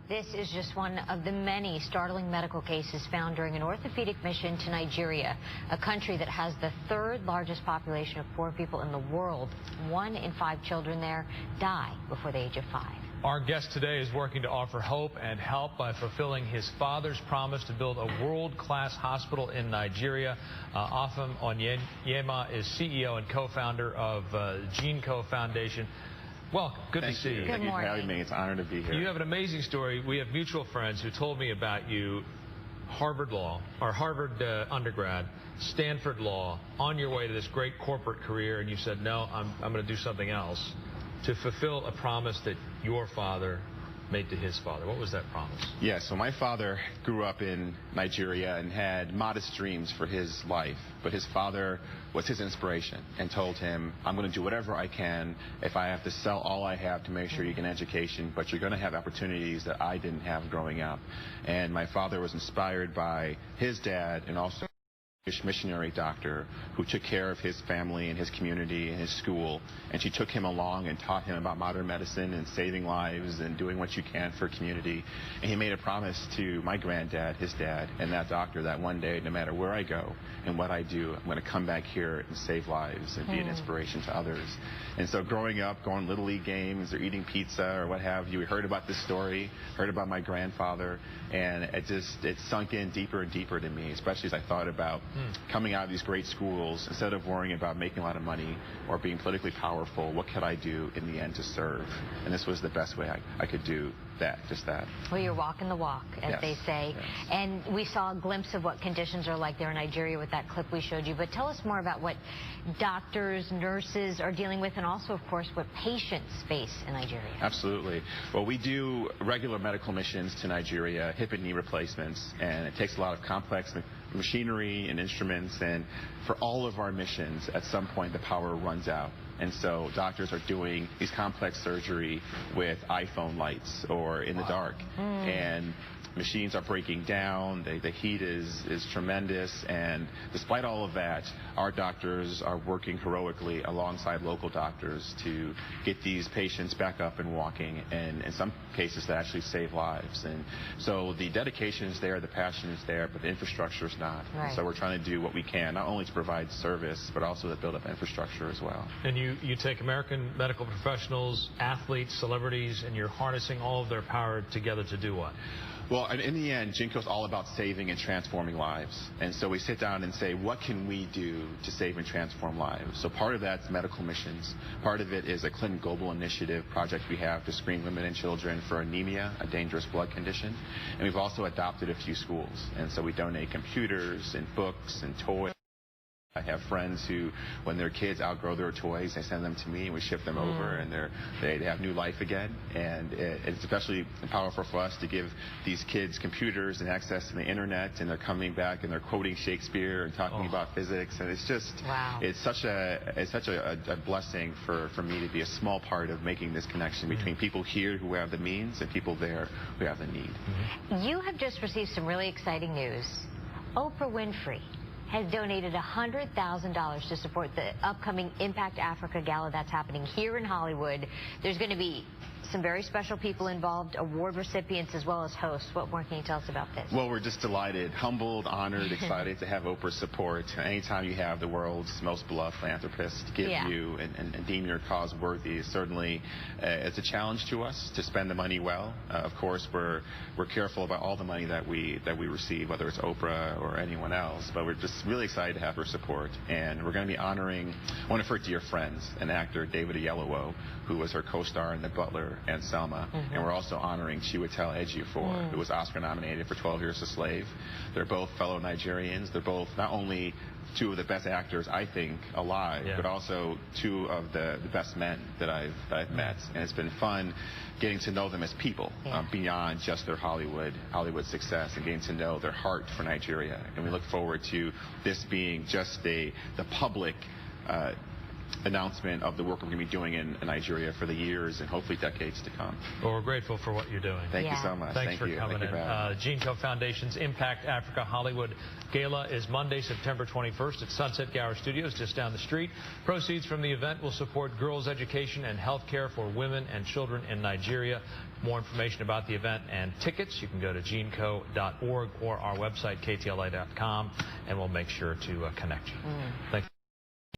This is just one of the many startling medical cases found during an orthopedic mission to Nigeria, a country that has the third largest population of poor people in the world. 1 in 5 children there die before the age of 5. Our guest today is working to offer hope and help by fulfilling his father's promise to build a world-class hospital in Nigeria. Afam Onyema is CEO and co-founder of GEANCO Foundation. Welcome. Good to see you. Thank you for having me. It's an honor to be here. You have an amazing story. We have mutual friends who told me about you. Harvard undergrad, Stanford Law, on your way to this great corporate career, and you said, no, I'm going to do something else to fulfill a promise that your father made to his father. What was that promise? Yeah, so my father grew up in Nigeria and had modest dreams for his life, but his father was his inspiration and told him, I'm going to do whatever I can if I have to sell all I have to make sure you get an education, but you're going to have opportunities that I didn't have growing up. And my father was inspired by his dad and also missionary doctor who took care of his family and his community and his school, and she took him along and taught him about modern medicine and saving lives and doing what you can for community. And he made a promise to my granddad, his dad, and that doctor that one day, no matter where I go and what I do, I'm going to come back here and save lives and be an inspiration to others. And so growing up, going Little League games or eating pizza or what have you, we heard about this story, heard about my grandfather, and it sunk in deeper and deeper to me, especially as I thought about coming out of these great schools. Instead of worrying about making a lot of money or being politically powerful, what could I do in the end to serve? And this was the best way I could do that, just that. Well, you're walking the walk, as they say. Yes. And we saw a glimpse of what conditions are like there in Nigeria with that clip we showed you. But tell us more about what doctors, nurses are dealing with, and also, of course, what patients face in Nigeria. Absolutely. Well, we do regular medical missions to Nigeria, hip and knee replacements, and it takes a lot of complex machinery and instruments, and for all of our missions, at some point the power runs out. And so doctors are doing these complex surgery with iPhone lights or in the dark. And machines are breaking down, the heat is tremendous, and despite all of that, our doctors are working heroically alongside local doctors to get these patients back up and walking, and in some cases to actually save lives. And so the dedication is there, the passion is there, but the infrastructure is not. Right. And so we're trying to do what we can, not only to provide service, but also to build up infrastructure as well. And you take American medical professionals, athletes, celebrities, and you're harnessing all of their power together to do what? Well, in the end, GEANCO is all about saving and transforming lives. And so we sit down and say, what can we do to save and transform lives? So part of that's medical missions. Part of it is a Clinton Global Initiative project we have to screen women and children for anemia, a dangerous blood condition. And we've also adopted a few schools. And so we donate computers and books and toys. I have friends who, when their kids outgrow their toys, they send them to me and we ship them over, and they have new life again. And it's especially powerful for us to give these kids computers and access to the internet, and they're coming back and they're quoting Shakespeare and talking about physics, and it's just it's such a blessing for me to be a small part of making this connection between people here who have the means and people there who have the need. You have just received some really exciting news. Oprah Winfrey has donated $100,000 to support the upcoming Impact Africa Gala that's happening here in Hollywood. There's going to be some very special people involved, award recipients as well as hosts. What more can you tell us about this? Well, we're just delighted, humbled, honored, excited to have Oprah's support. Anytime you have the world's most beloved philanthropist give you and deem your cause worthy, certainly it's a challenge to us to spend the money well. Of course, we're careful about all the money that we receive, whether it's Oprah or anyone else, but we're just really excited to have her support. And we're going to be honoring one of her dear friends, an actor, David Oyelowo, who was her co-star in The Butler and Selma. And we're also honoring Chiwetel Ejiofor, who was Oscar nominated for 12 Years a Slave. They're both fellow Nigerians. They're both not only two of the best actors, I think, alive, but also two of the best men that I've met. And it's been fun getting to know them as people beyond just their Hollywood success, and getting to know their heart for Nigeria. And we look forward to this being just the public announcement of the work we're going to be doing in Nigeria for the years and hopefully decades to come. Well, we're grateful for what you're doing. Thank you so much. Thanks for coming in. GEANCO Foundation's Impact Africa Hollywood Gala is Monday, September 21st at Sunset Gower Studios, just down the street. Proceeds from the event will support girls' education and health care for women and children in Nigeria. More information about the event and tickets, you can go to GEANCO.org or our website, KTLA.com, and we'll make sure to connect you. Thank you.